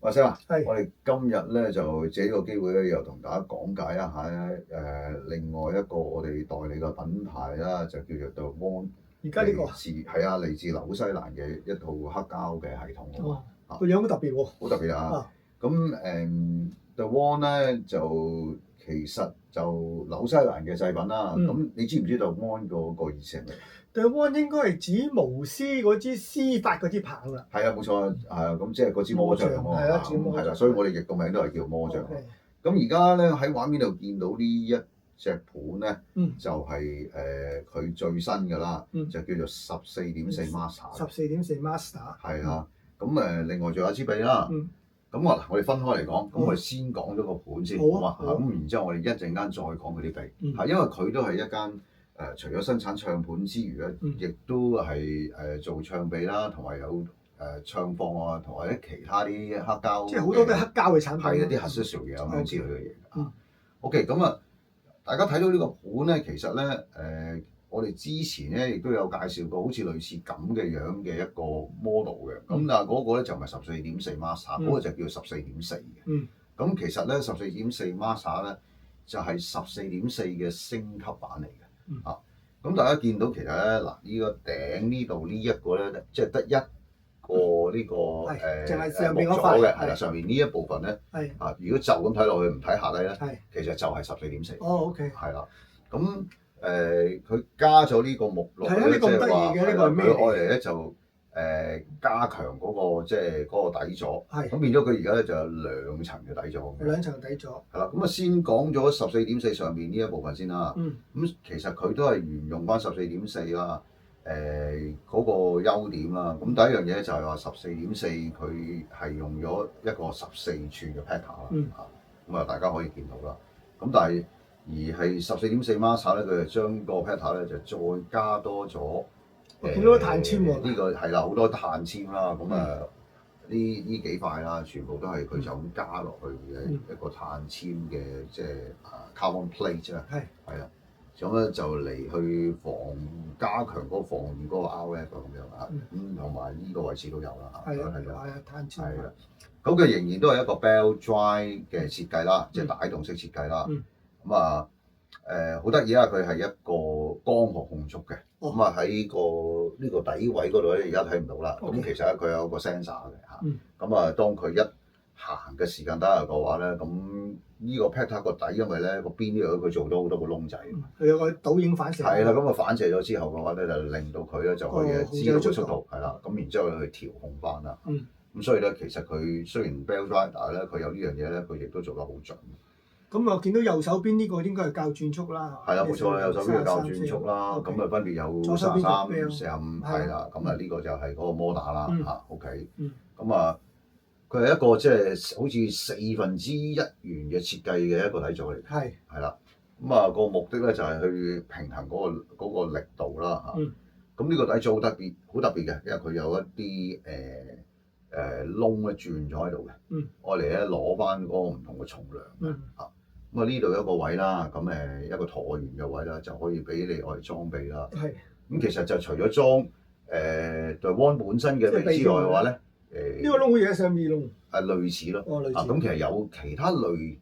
阿星啊，係我哋今日咧就借呢個機會咧，又同大家講解一下咧另外一個我哋代理嘅品牌啦，就叫做 The One，而家呢個嚟自紐西蘭嘅一套黑膠嘅系統喎。個樣好特別喎。好特別啊！咁The One 咧就其實就紐西蘭嘅製品啦。咁你知唔知道 The One 個意思係咩？The One 應該係指巫師嗰支施法嗰支棒啦。係啊，冇錯啊，係啊，咁即係嗰支魔杖喎。係啊，支魔杖。係啦，所以我哋譯個名都係叫魔杖。咁而家咧喺畫面度見到呢一隻盤咧，就係佢最新㗎啦，就叫做14.4 Master。14.4 Master。係啊，咁另外仲有一支筆啦。咁我哋分開嚟講，咁我哋先講咗個盤先，好嘛？咁然之後我哋一陣間再講嗰啲筆，係因為佢都係一間除咗生產唱盤之餘咧，亦都係做唱臂啦，同埋有唱放啊，同埋啲其他啲黑膠，即係好多都係黑膠嘅產品，係一啲 accessory 嘢咁樣之類嘅嘢。OK， 咁啊，大家睇到呢個盤咧，其實咧我哋之前咧亦都有介紹過，好似類似咁嘅樣嘅一個 model 嘅，咁但係嗰個咧就唔係14.4 Master，嗰個就叫14.4嘅。咁其實咧14.4 Master 咧就係14.4嘅升級版嚟嘅。咁大家見到其實咧嗱，呢個頂呢度呢一個咧，即係得一個呢個淨係上邊嗰塊嘅，係啦，上面呢一部分咧，如果就咁睇落去唔睇下低咧，其實就係14.4。哦，OK。係啦，咁佢加咗呢個目錄咧，即係話佢愛嚟咧就加強嗰個即係嗰個底座，咁變咗佢而家咧就有兩層嘅底座。兩層底座。係啦，咁啊先講咗14.4上面呢一部分先啦。咁其實佢都係沿用翻14.4啦，嗰個優點啦。咁第一樣嘢就係話14.4佢係用咗一個14寸嘅 pattern 啦。咁啊大家可以見到啦。咁但係而係14.4 Master 咧，佢就將個 pattern 咧就再加多咗。見到碳纖喎。呢個係啦，好多碳纖啦。咁呢幾塊啦，全部都係佢就咁加落去嘅一個碳纖嘅即係carbon plate 啦。係啦，咁咧就嚟去加強嗰個防禦嗰個 RF 咁樣啊。咁同埋呢個位置都有啦嚇。係啊，碳纖。係啦。咁佢仍然都係一個 belt drive 嘅設計啦，即係帶動式設計啦。咁啊好得意啊！佢係一個光學控觸嘅。咁啊喺呢個底位嗰度咧，而家睇唔到啦。咁其實咧佢有個 sensor 嘅嚇。咁啊，當佢一行嘅時間得嘅話咧，咁呢個 pattern 個底，因為咧個邊呢度佢做咗好多個窿仔。佢有個倒影反射。係啦，咁啊反射咗之後嘅話咧，就令到佢咧就可以知道個速度係啦。咁然之後去調控翻啦。咁所以咧，其實佢雖然 belt drive 但係咧，佢有呢樣嘢咧，佢亦都做得好準。咁我見到右手邊呢個應該係校轉速啦。係啦，冇錯啦，右手邊嘅校轉速啦，咁啊分別有33、45，係啦，咁啊呢個就係嗰個摩打啦嚇 ，OK。咁啊，佢係一個即係好似1/4圓嘅設計嘅一個底座嚟嘅。係啦，咁啊個目的咧就係去平衡嗰個力度啦嚇。咁呢個底座好特別嘅，因為佢有一啲窿咧轉咗喺度嘅，愛嚟咧攞翻嗰個唔同嘅重量嘅嚇。咁啊呢度有一個位啦，咁一個橢圓嘅位啦，就可以俾你愛嚟裝備啦。咁其實就除咗裝The One 本身嘅臂之外嘅話咧，呢個窿好似喺上面窿。類似咯。咁其實有其他類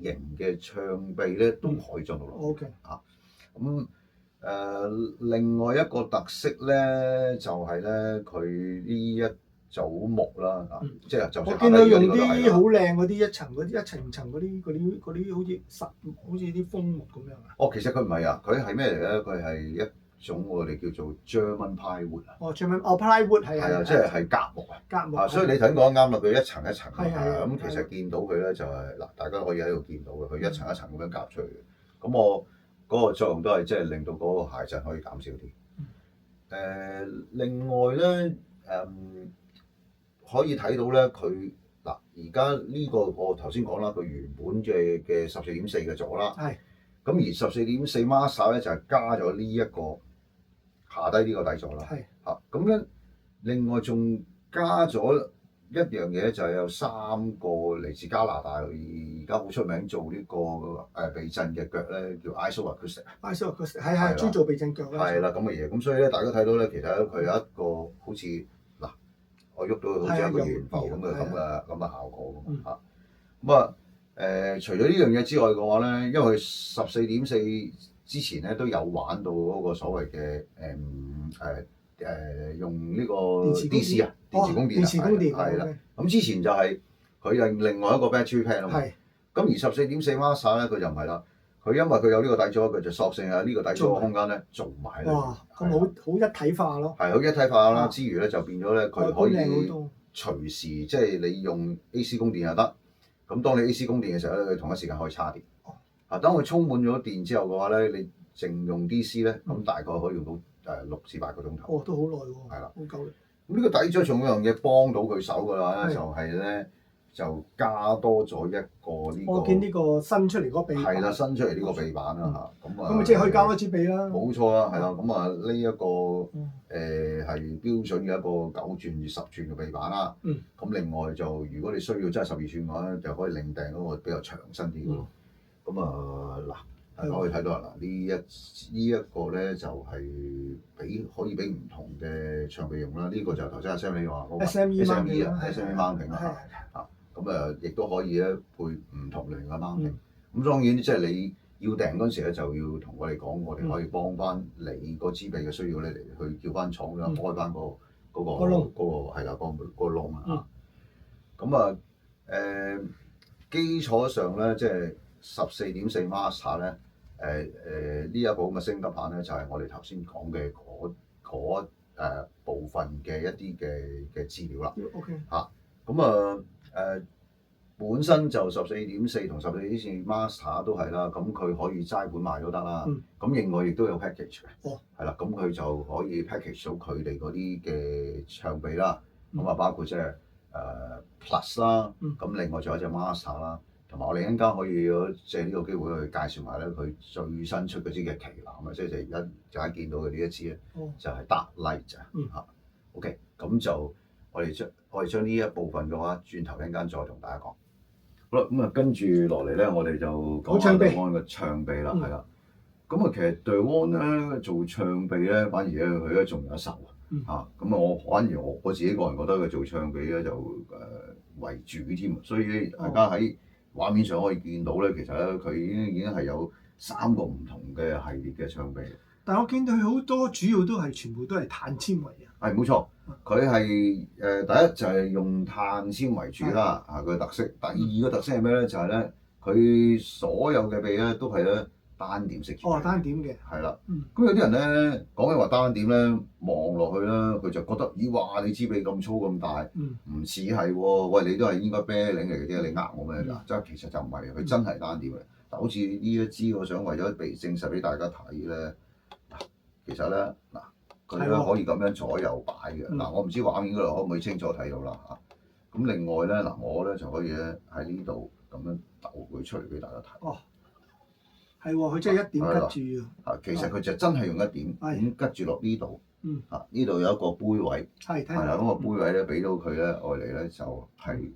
型嘅唱臂咧都可以裝到落。咁另外一個特色咧就係咧佢呢一組木啦，即係就我見到用啲好靚嗰啲一層一層層嗰啲好似啲楓木咁樣啊。其實佢唔係啊，佢係咩嚟咧？佢係一種我哋叫做 German plywood 啊。plywood 係啊，即係夾木啊。夾木。所以你睇講得啱啦，佢一層一層咁其實見到佢咧就係嗱，大家可以喺度見到嘅，佢一層一層咁樣夾出嚟嘅。咁我嗰個作用都係即係令到嗰個鞋震可以減少啲。另外咧可以睇到咧，佢嗱而家呢個我頭先講啦，佢原本嘅14.4嘅座啦，咁而14.4 Master 咧就係加咗呢一個下低呢個底座啦，咁咧另外仲加咗一樣嘢，就係有3個嚟自加拿大而家好出名做呢個避震嘅腳咧，叫 Isoacoustic。係專做避震腳啦。係啦，咁嘅嘢，咁所以咧大家睇到咧，其實佢有一個好似嗱。我喐到佢好似一個懸浮咁嘅效果咁嚇。咁除咗呢樣嘢之外嘅話咧，因為佢14.4之前咧都有玩到嗰個所謂嘅用呢個 DC 啊，電池供電係啦。咁之前就係佢係另外一個 battery pack 啊嘛。咁而14.4 Master 咧，佢就唔係啦。佢因為佢有呢個底座，佢就索性喺呢個底座嘅空間咧做埋啦。哇！咁好一體化咯。係好一體化啦，之餘咧就變咗咧，佢可以隨時即係你用 AC 供電又得。咁當你 AC 供電嘅時候咧，佢同一時間可以叉電。當佢充滿咗電之後嘅話咧，你淨用 DC 咧，咁大概可以用到6至8個鐘頭。都好耐喎。係啦，好夠。咁呢個底座仲有樣嘢幫到佢手㗎啦，就係咧就加多咗一個呢個。我見呢個新出嚟嗰個臂板。係啦，新出嚟呢個臂板啦嚇，咁咪即係可以加多支臂啦。冇錯啦，係啦，咁呢一個係標準嘅一個9吋至10吋嘅臂板啦。咁另外就如果你需要真係12吋嘅話咧，就可以另訂嗰個比較長身啲嘅咯。咁嗱，大家可以睇到啦，呢一個咧就係可以俾唔同嘅唱臂用啦。呢個就頭先阿 Sam 你話嗰個 SME 掹平啦嚇。咁亦都可以咧配唔同類型嘅掹平。咁當然即係你要訂嗰陣時咧，就要同我哋講，我哋可以幫翻你個支臂嘅需要咧嚟去叫翻廠啦，開翻嗰個係啦，個窿啊。咁基礎上咧，即係14.4 Master 咧，呢一部咁嘅升級版咧，就係我哋頭先講嘅嗰部分嘅一啲嘅資料啦。嚇，咁本身就14.4同14.4 Master 都係啦，咁佢可以齋本賣都得啦。咁另外亦都有 package 嘅，係啦，咁佢就可以 package 到佢哋嗰啲嘅唱臂啦。咁包括即係Plus 啦，咁另外仲有一隻 Master 啦。同埋我哋陣間可以借呢個機會去介紹埋咧佢最新出嗰支嘅旗艦啊，即係而家見到嘅呢一支咧，就係 Dark Light 嚇。OK， 咁就我哋將呢一部分嘅話，轉頭陣間再同大家講。好啦，咁跟住落嚟咧，我哋就講下 Dewan 嘅唱臂啦，係啦。咁其實 Dewan 咧做唱臂咧，反而咧佢咧仲有一手嚇。咁反而我自己個人覺得佢做唱臂咧就為主添，所以大家喺畫面上可以見到咧，其實咧佢已經係有3個唔同嘅系列嘅唱臂。但係我見到佢好多主要都係全部都係碳纖維啊。係冇錯，佢係第一就係用碳纖維柱啦，佢嘅特色。第二個特色係咩咧？就係咧佢所有嘅臂咧都係咧單點式設計。單點嘅。係啦。咁有啲人咧講起話單點咧，望落去咧佢就覺得咦哇你支臂咁粗咁大，唔似係喎。喂，你都係應該啤領嚟嘅啫，你呃我咩㗎？即係其實就唔係，佢真係單點嘅。但好似呢一支，我想為咗被證實俾大家睇咧，其實咧佢咧可以咁樣左右擺嘅。我唔知畫面嗰度可唔可以清楚睇到啦嚇。咁另外咧我咧就可以咧喺呢度咁樣抖佢出嚟俾大家睇。係喎，佢真係一點拮住啊！其實佢就真係用一點咁拮住落呢度。呢度有一個杯位。係啦，咁個杯位咧俾到佢咧，愛嚟咧就係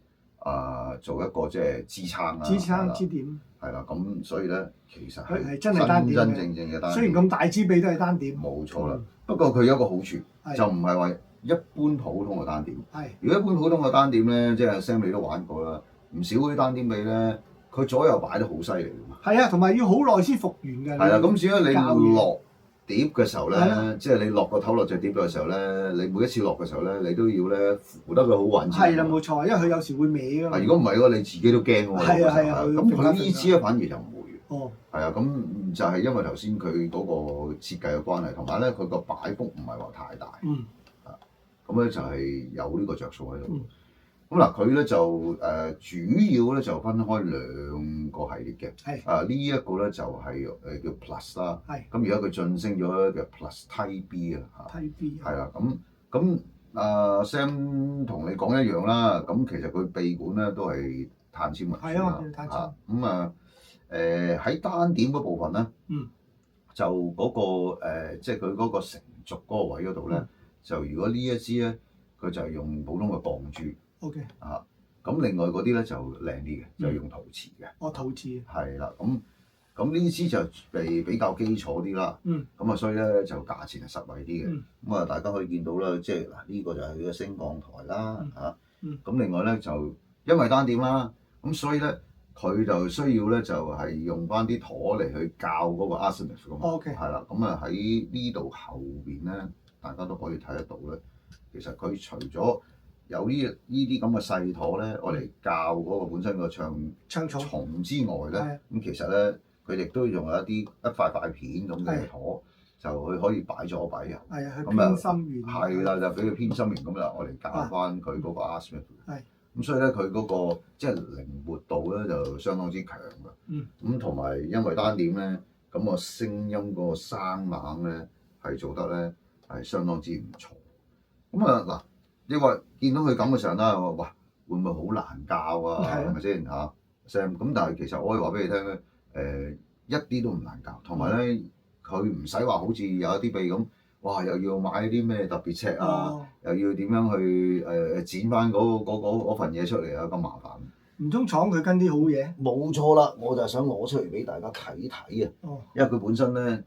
做一個即係支撐啦。支撐支點。係啦，咁所以咧其實係真係單點嘅，真真正正嘅單點。雖然咁大支臂都係單點。冇錯啦，不過佢有一個好處，就唔係話一般普通嘅單點。如果一般普通嘅單點咧，即係 Sam 你都玩過啦，唔少嗰啲單點臂咧，佢左右擺得好犀利㗎嘛。係啊，同埋要好耐先復原㗎。係啦，咁至於你落碟嘅時候咧，即係你落個頭落隻碟嘅時候咧，你每一次落嘅時候咧，你都要咧扶得佢好穩。係啦，冇錯，因為佢有時會歪㗎嘛。如果唔係嘅話，你自己都驚喎。係啊，咁佢呢支咧反而就唔會。係啊，咁就係因為頭先佢嗰個設計嘅關係，同埋咧佢個擺幅唔係話太大。咁咧就係有呢個着數喺度。咁嗱，佢咧就主要咧就分開2個系列嘅。呢一個咧就係叫 Plus 啦。咁而家佢晉升咗叫 Plus Type B 啊。Type B。係啦，咁Sam 同你講一樣啦。咁其實佢臂管咧都係碳纖維。係啊，碳纖。咁喺單點嗰部分咧，就嗰個即係佢嗰個成軸嗰個位嗰度咧，就如果呢一支咧，佢就係用普通嘅鋼珠。O.K. 咁另外嗰啲咧就靚啲嘅，就用陶瓷嘅。陶瓷。係啦，咁咁呢支就比較基礎啲啦。嗯。咁啊，所以咧就價錢係實惠啲嘅。咁啊、嗯，大家可以見到啦，即係嗱呢個就係佢嘅升降台啦嗯嚇。嗯。咁另外咧就因為單點啦，咁所以咧佢就需要咧就係用翻啲陀嚟去校嗰個 azimuth 噶嘛。OK。係啦，咁啊喺呢度後邊咧，大家都可以睇得到咧。其實佢除咗有呢啲咁嘅細陀咧，我嚟校嗰個本身個唱重之外咧，咁其實咧佢亦都用有一塊片咁嘅陀，就佢可以擺左擺右。係啊，佢偏心圓。係啦，就俾佢偏心圓咁啦，我嚟校翻佢嗰個 azimuth。係。咁所以咧，佢嗰個即係靈活度咧就相當之強㗎。嗯。咁同埋因為單點咧，咁個聲音嗰個生猛咧係做得咧係相當之唔錯。咁啊嗱，你話見到佢咁嘅時候啦，我話哇會唔會好難教啊？係咪先嚇 Sam？咁但係其實我可以話俾你聽咧，一啲都唔難教，同埋咧佢唔使話好似有一啲譬如咁，哇又要買啲咩特別尺啊，又要點樣去剪翻嗰份嘢出嚟啊，咁麻煩。唔通廠佢跟啲好嘢？冇錯啦，我就係想攞出嚟俾大家睇睇啊。因為佢本身咧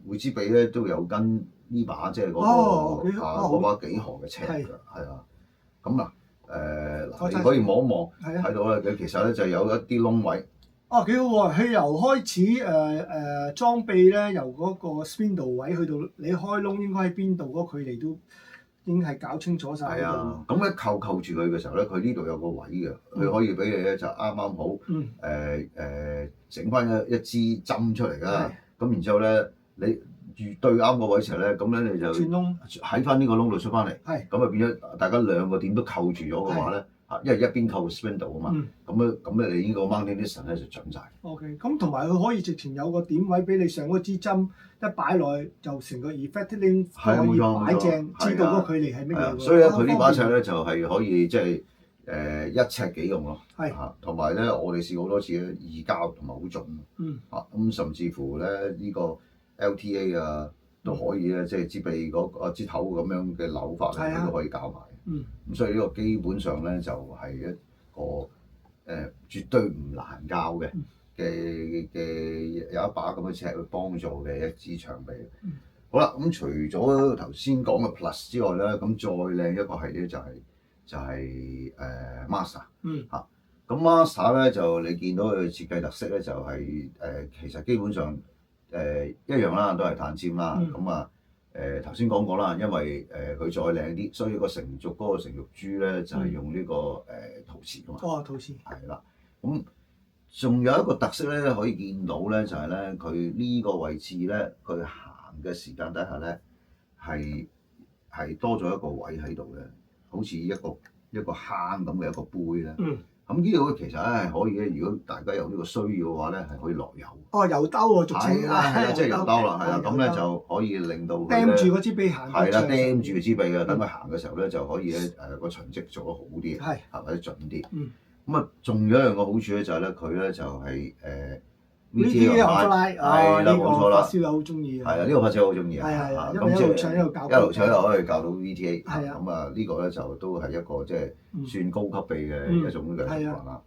每支筆咧都有跟呢把即係嗰把幾何嘅尺㗎，係啊。咁嗱你可以望一望，睇到咧佢其實咧就有一啲窿位。哦，幾好喎！佢由開始裝備咧，由嗰個 spindle 位去到你開窿應該喺邊度嗰個距離都已經係搞清楚晒。係啊，咁咧扣住佢嘅時候咧，佢呢度有個位嘅，佢可以俾你咧就啱啱好整翻一支針出嚟啦。咁然之後咧，你越對啱個位時候咧，咁咧你就轉窿喺翻呢個窿度出翻嚟。係。咁啊變咗大家兩個點都扣住咗嘅話咧。因為一邊扣 spindle 啊嘛，咁咧你呢個 mounting distance 咧就準晒。OK， 咁同埋佢可以直情有個點位俾你上嗰支針一擺落去，就成個 effective length 可以擺正，知道嗰距離係乜嘢。所以咧，佢呢把尺咧就係可以即係1尺幾用咯。係。同埋咧，我哋試過好多次咧，易交同埋好準。咁甚至乎咧呢個 LTA 啊都可以咧，即係支臂支頭咁樣嘅扭法咧，都可以教埋。咁所以呢個基本上咧就係一個絕對唔難教嘅有一把咁嘅尺去幫助嘅一支長臂。好啦，咁除咗頭先講嘅 Plus 之外咧，咁再靚一個系列就係Master。咁 Master 咧就你見到佢設計特色咧就係其實基本上一樣啦，都係碳纖啦。咁啊頭先講過啦，因為佢再靚啲，所以嗰個成軸珠咧就係用呢個陶瓷㗎嘛。陶瓷。係啦，咁仲有一個特色咧，可以見到咧，就係咧佢呢個位置咧，佢行嘅時間底下咧係多咗一個位喺度嘅，好似一個坑咁嘅一個杯咧。咁呢度其實咧係可以咧，如果大家有呢個需要嘅話咧，係可以落油。油兜喎，俗稱。係啦，即係油兜啦，係啦，咁咧就可以令到佢釘住嗰支臂行。係啦，釘住支臂嘅，等佢行嘅時候咧就可以咧個循跡做得好啲，或者準啲。咁啊，仲有一樣個好處咧就係咧，佢咧就係VTA 係啦，冇錯啦。發燒友好中意。係啊，呢個發燒友好中意啊。係，因為一路唱一路教。一路唱一路可以教到 VTA。係啊。咁啊，呢個咧就都係一個即係算高級臂嘅一種嘅情況啦。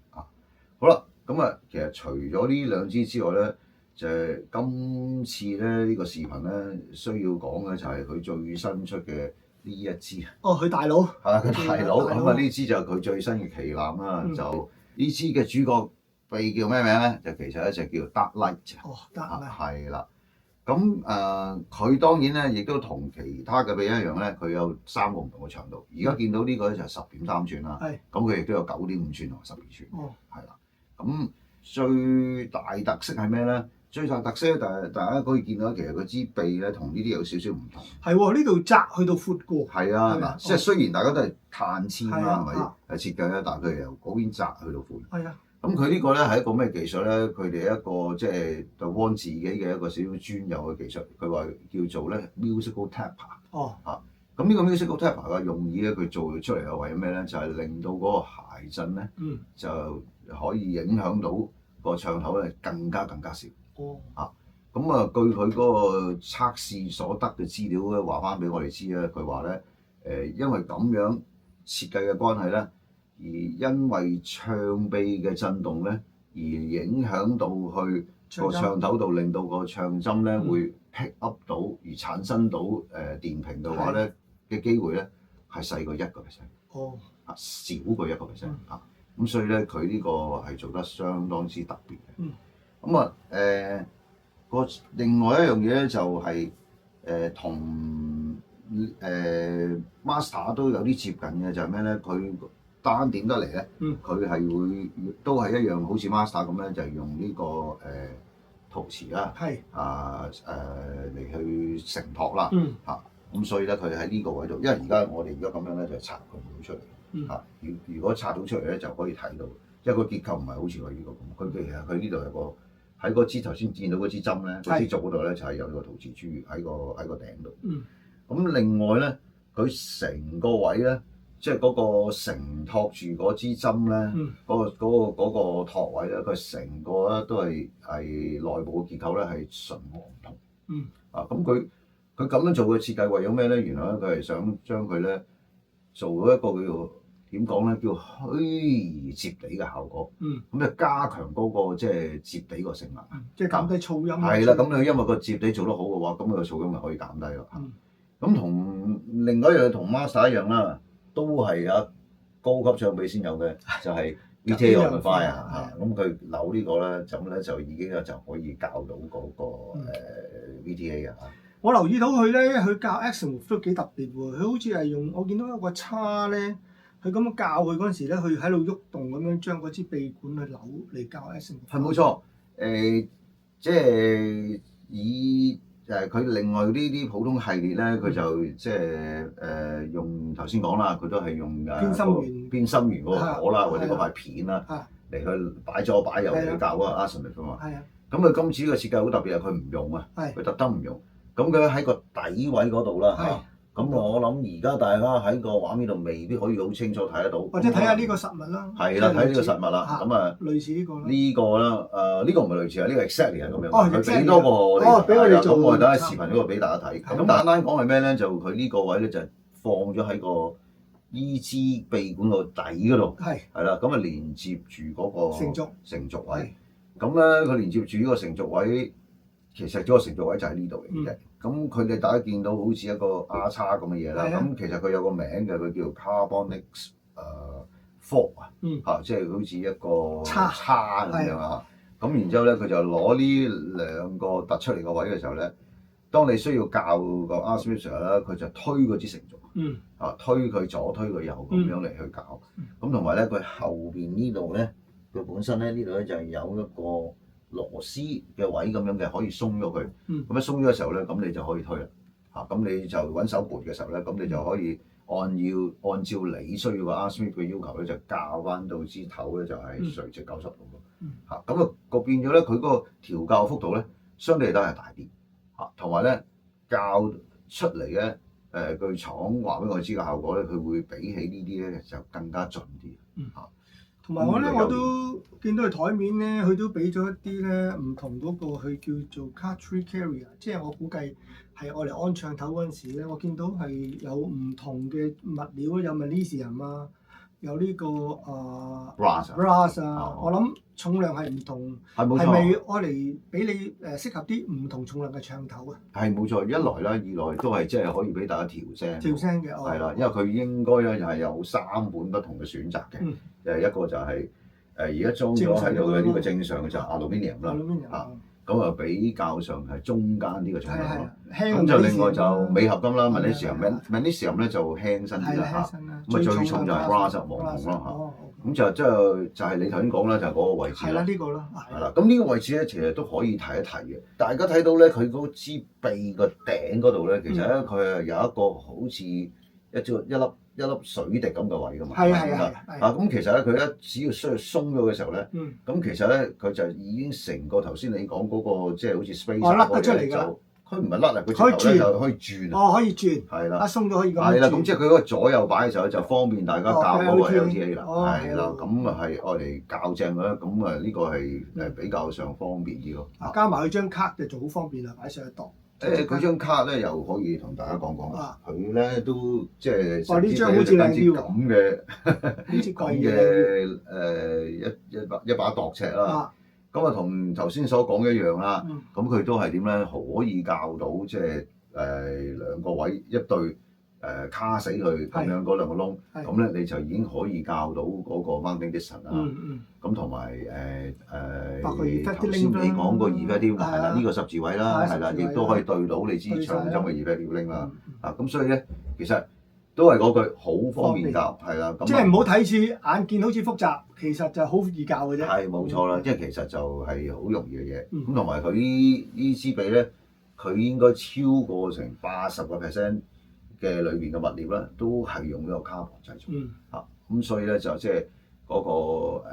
好啦，咁啊，其實除咗呢兩支之外咧，就係今次咧呢個視頻咧需要講嘅就係佢最新出嘅呢一支。佢大佬。係佢大佬，咁啊呢支就係佢最新嘅旗艦啦。就呢支嘅主角臂叫咩名咧？就其實咧就叫 Dark Light。Dark Light。係啦。咁佢當然咧亦都同其他嘅臂一樣咧，佢有3個唔同嘅長度。而家見到呢個咧就係10.3寸啦。係。咁佢亦都有9.5寸同埋12寸。係啦。咁最大特色係咩咧？最大特色咧，大家可以見到，其實佢支臂咧同呢啲有少少唔同。係喎，呢度窄去到闊過。係啊，嗱，即係雖然大家都係碳纖啦，係咪？設計咧，但係佢由嗰邊窄去到闊。係啊。咁佢呢個咧係一個咩技術咧？佢哋一個即係就安自己嘅一個少少專有嘅技術。佢話叫做咧 musical taper。咁呢個 musical taper 嘅用意咧，佢做出嚟係為咗咩咧？就係令到嗰個諧震咧，就可以影響到個唱頭咧更加少。咁啊，據佢嗰個測試所得嘅資料咧，話翻俾我哋知咧，佢話咧因為咁樣設計嘅關係咧，而因為唱臂嘅震動咧，而影響到去個唱頭度，令到個唱針咧會 pick up 到而產生到電平嘅話咧嘅機會咧係細過1%，哦，少過1%啊。咁所以咧佢呢個係做得相當之特別嘅。咁啊另外一樣嘢咧就係同Master 都有啲接近嘅，就係咩咧？佢單點得嚟咧，佢係會都係一樣，好似 Master 咁咧，就係用呢個陶瓷啦，嚟去承托啦嚇。咁所以咧，佢喺呢個位度，因為而家我哋而家咁樣咧，就拆佢唔到出嚟嚇。如果拆到出嚟咧，就可以睇到，因為個結構唔係好似佢呢個咁。佢其實佢呢度有個喺嗰支頭先見到嗰支針咧，嗰支軸嗰度咧就係有個陶瓷珠喺個頂度。咁另外咧，佢成個位咧，即係嗰個承托住嗰支針咧，嗰個托位咧，佢成個咧都係內部嘅結構咧係純黃銅。咁佢咁樣做嘅設計為咗咩咧？原來咧佢係想將佢咧做到一個叫做點講咧，叫虛擬接地嘅效果。咁就加強嗰個即係接地個性能。即係減低噪音。係啦，咁佢因為個接地做得好嘅話，咁佢個噪音咪可以減低咯。咁同另外一樣同 Master 一樣啦，都係高級唱臂先有嘅，就係 VTA Amplifier。咁佢扭呢個咧，咁咧就已經就可以校到嗰個VTA 嘅。我留意到佢咧，佢校 Azimuth 都幾特別喎。佢好似係用我見到一個叉咧，佢咁樣校佢嗰陣時咧，佢喺度喐動咁樣將嗰支臂管去扭嚟校 Azimuth。係冇錯，即係以佢另外呢啲普通系列咧，佢就即係用頭先講啦，佢都係用邊心圓嗰個果啦，或者嗰塊片啦，嚟去擺左擺右嚟校嗰個 Azimuth 啊嘛。咁佢今次呢個設計好特別啊，佢唔用啊，佢特登唔用。咁佢喺個底位嗰度啦嚇。咁我諗而家大家喺個畫面度未必可以好清楚睇得到，或者睇下呢個實物啦。係啦，睇呢個實物啦。咁啊，類似呢個啦。呢個啦，呢個唔係類似啊，呢個 exactly 係咁樣。佢俾多個我哋，俾我哋做。咁我哋等喺視頻嗰度俾大家睇。咁簡單講係咩咧？就佢呢個位咧就放咗喺個依支臂管個底嗰度。係啦，咁啊連接住嗰個承續位。咁咧佢連接住呢個承續位，其實嗰個承續位就喺呢度嚟嘅。咁佢哋大家見到好似一個R叉咁嘅嘢啦，咁其實佢有個名嘅，佢叫 Carbonic fork 啊，即係好似一個叉咁樣啊。咁然之後咧，佢就攞呢兩個突出嚟個位嘅時候咧，當你需要校個 Azimuth 咧，佢就推嗰支承續，推佢左推佢右咁樣嚟去校。咁同埋咧，佢後邊呢度咧，佢本身咧呢度咧就係有一個螺絲嘅位咁樣嘅，可以鬆咗佢。咁一鬆咗嘅時候咧，咁你就可以推啦。咁你就揾手撥嘅時候咧，咁你就可以按照你需要個 Azimuth 嘅要求咧，就校翻到支頭咧就係垂直90度咯。咁個變咗咧，佢嗰個調校幅度咧，相對都係大啲。同埋咧校出嚟咧，據廠話俾我知嘅效果咧，佢會比起呢啲咧就更加盡啲。同埋我都見到佢台面咧，佢都俾咗一啲咧唔同嗰個，佢叫做 Cartridge Carrier， 即係我估計係我嚟安唱頭嗰陣時咧，我見到係有唔同嘅物料，有 Magnesium 啊，有呢個brass 啊，我諗重量係唔同，係咪愛嚟俾你適合啲唔同重量嘅唱頭啊？係冇錯，一來啦，二來都係即係可以俾大家調聲嘅，係啦，因為佢應該咧係有3款不同嘅選擇嘅。一個就係而家裝咗喺度嘅呢個正常嘅就 aluminium 啦，咁啊比較上係中間呢個重量咯。咁就另外就鎂合金啦 ，Magnesium 咧就輕身啲啦嚇。咁啊最重就係 brass 黃銅咯嚇。咁就係你頭先講啦，就係嗰個位置啦。係啦，呢個啦。係啦，咁呢個位置咧其實都可以提一提嘅。大家睇到咧，佢嗰支臂個頂嗰度咧，其實咧佢係有一個好似一粒水滴咁嘅位㗎嘛，咁其實咧，佢只要需要鬆咗嘅時候咧，咁其實咧佢就已經成個頭先你講嗰個即係好似 spacer 嗰個就，佢唔係甩啊，佢直頭咧就可以轉。可以轉。係啦。鬆咗可以咁轉。係啦，咁即係佢嗰個左右擺嘅時候就方便大家校嗰個 LTA 啦。係啦，咁啊係愛嚟校正嘅咧，咁啊呢個係比較上方便啲咯。加埋佢張卡就好方便啦，擺上去度。佢張卡咧又可以同大家講講，佢咧都即係呢張好似靚啲咁嘅咁嘅一把度尺啦。咁啊同頭先所講一樣啦。嗯咁佢都係點咧？可以教到即係兩個位一對卡死佢咁樣嗰兩個窿，咁咧你就已經可以教到嗰個 mounting distance 啦。咁同埋頭先你講個 effective 係啦，呢個十字位啦，係啦，亦都可以對到你支長針嘅 effective link 啦。咁所以咧，其實都係嗰句好方便教，係啦。即係唔好睇似眼見好似複雜，其實就好易教嘅啫。係冇錯啦，即係其實就係好容易嘅嘢。咁同埋佢呢支筆咧，佢應該超過成80% 嘅裏邊嘅物料咧，都係用呢個 carbon 製造。咁所以咧就即係嗰個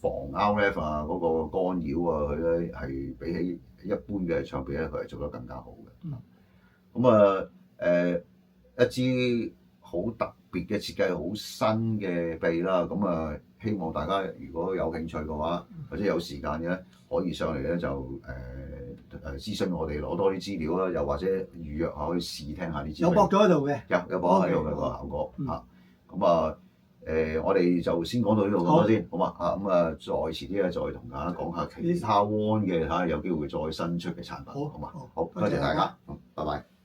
防 RF 啊，嗰個干擾啊，佢咧係比起一般嘅唱片咧，佢係做得更加好嘅。咁一支好特別嘅設計，好新嘅臂啦。咁希望大家如果有興趣嘅話，或者有時間嘅咧，可以上嚟咧就諮詢我哋攞多啲資料啦，又或者預約下可以試聽下啲資料。有駁咗喺度嘅，有駁喺度嘅個效果嚇。咁我哋就先講到呢度咁多先，好嘛？再遲啲咧再同大家講下其他 WAN 嘅，睇下有機會再新出嘅產品，好嘛？好，多謝大家，拜拜。